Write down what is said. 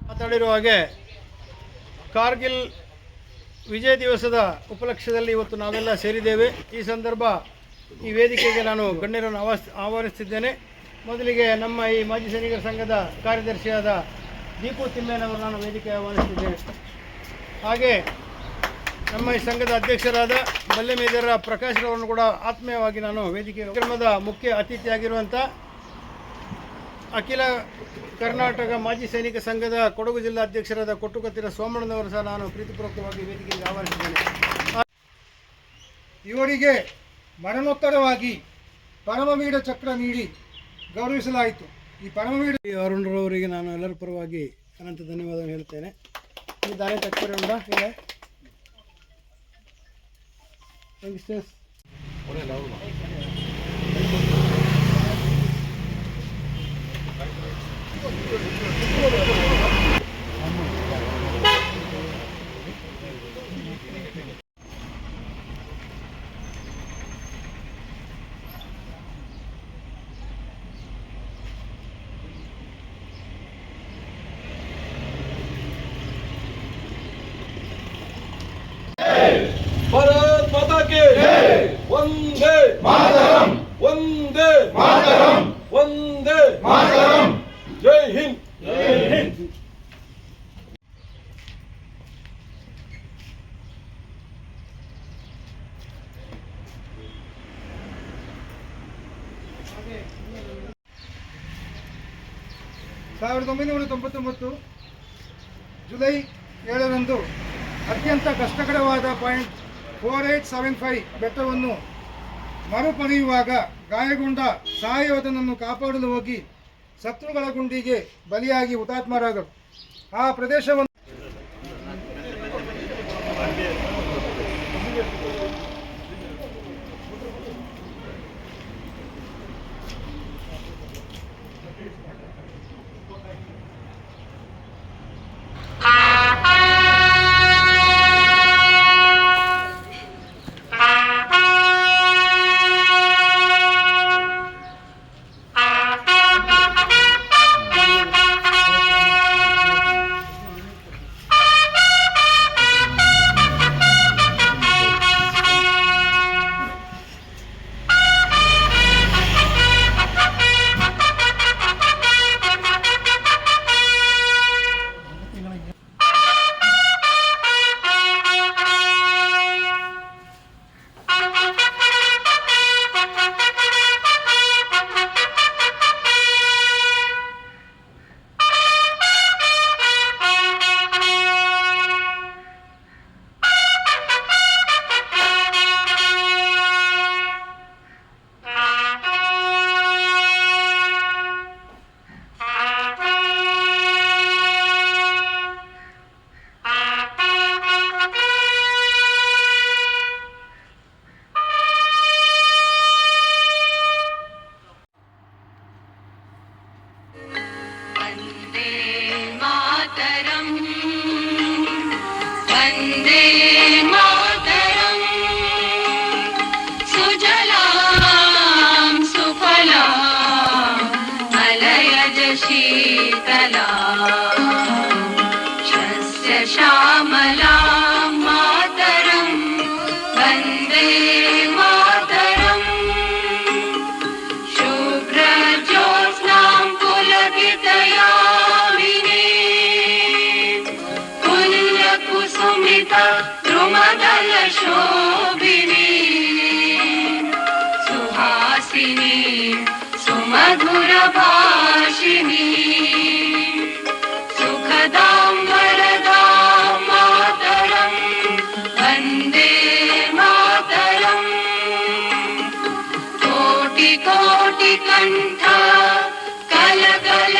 ಮಾತಾಡಿರುವ ಹಾಗೆ ಕಾರ್ಗಿಲ್ ವಿಜಯ ದಿವಸದ ಉಪಲಕ್ಷ್ಯದಲ್ಲಿ ಇವತ್ತು ನಾವೆಲ್ಲ ಸೇರಿದ್ದೇವೆ. ಈ ಸಂದರ್ಭ ಈ ವೇದಿಕೆಗೆ ನಾನು ಗಣ್ಯರನ್ನು ಆಹ್ವಾನಿಸುತ್ತಿದ್ದೇನೆ. ಮೊದಲಿಗೆ ನಮ್ಮ ಈ ಮಾಜಿ ಸೈನಿಕರ ಸಂಘದ ಕಾರ್ಯದರ್ಶಿಯಾದ ದೀಪು ತಿಮ್ಮೇನವರು ನಾನು ವೇದಿಕೆಗೆ ಆಹ್ವಾನಿಸುತ್ತಿದ್ದೇನೆ. ಹಾಗೆ ನಮ್ಮ ಈ ಸಂಘದ ಅಧ್ಯಕ್ಷರಾದ ಮಲ್ಲೆಮೇದರ ಪ್ರಕಾಶ್ರವರನ್ನು ಕೂಡ ಆತ್ಮೀಯವಾಗಿ ನಾನು ವೇದಿಕೆ ಕಾರ್ಯಕ್ರಮದ ಮುಖ್ಯ ಅತಿಥಿಯಾಗಿರುವಂಥ ಅಖಿಲ ಕರ್ನಾಟಕ ಮಾಜಿ ಸೈನಿಕ ಸಂಘದ ಕೊಡಗು ಜಿಲ್ಲಾ ಅಧ್ಯಕ್ಷರಾದ ಕೊಟ್ಟುಕತ್ತಿರ ಸೋಮಣ್ಣನವರು ಸಹ ನಾನು ಪ್ರೀತಿಪೂರ್ವಕವಾಗಿ ವೇದಿಕೆಗೆ ಆಹ್ವಾನಿಸಿದ್ದೇನೆ. ಇವರಿಗೆ ಮರಣೋತ್ತರವಾಗಿ ಪರಮವೀರ ಚಕ್ರ ನೀಡಿ ಗೌರವಿಸಲಾಯಿತು. ಈ ಪರಮವೀರ ಅರುಣ್ರವರಿಗೆ ನಾನು ಎಲ್ಲರ ಪರವಾಗಿ ಅನಂತ ಧನ್ಯವಾದವನ್ನು ಹೇಳ್ತೇನೆ. ಈ ದಾರಿ ತಕ್ಕರೆ ಉಂಡ ಈಗ भारत माता के वंदे मातरम, वंदे मातरम, वंदे मातरम, जय हिंद, जय हिंद. ಜುಲೈ 7ರಂದು ಅತ್ಯಂತ ಕಷ್ಟಕರವಾದ .4875 ಬೆಟ್ಟವನ್ನು ಮರುಪಡೆಯುವಾಗ ಗಾಯಗೊಂಡ ಸಹಯೋಧನನ್ನು ಕಾಪಾಡಲು ಹೋಗಿ ಶತ್ರುಗಳ ಗುಂಡಿಗೆ ಬಲಿಯಾಗಿ ಹುತಾತ್ಮರಾದರು. ಆ ಪ್ರದೇಶವನ್ನು शीतला शस्य श्यामला मातरं वन्दे मातरं शुभ्रज्योत्स्नां पुलकितयामिनी पुल्लकुसुमिता द्रुमदलशोभिनी सुहासिनी सुमधुरभाषिणी सुखदां वरदां मातरं वन्दे मातरं कोटिकोटिकण्ठ कलकल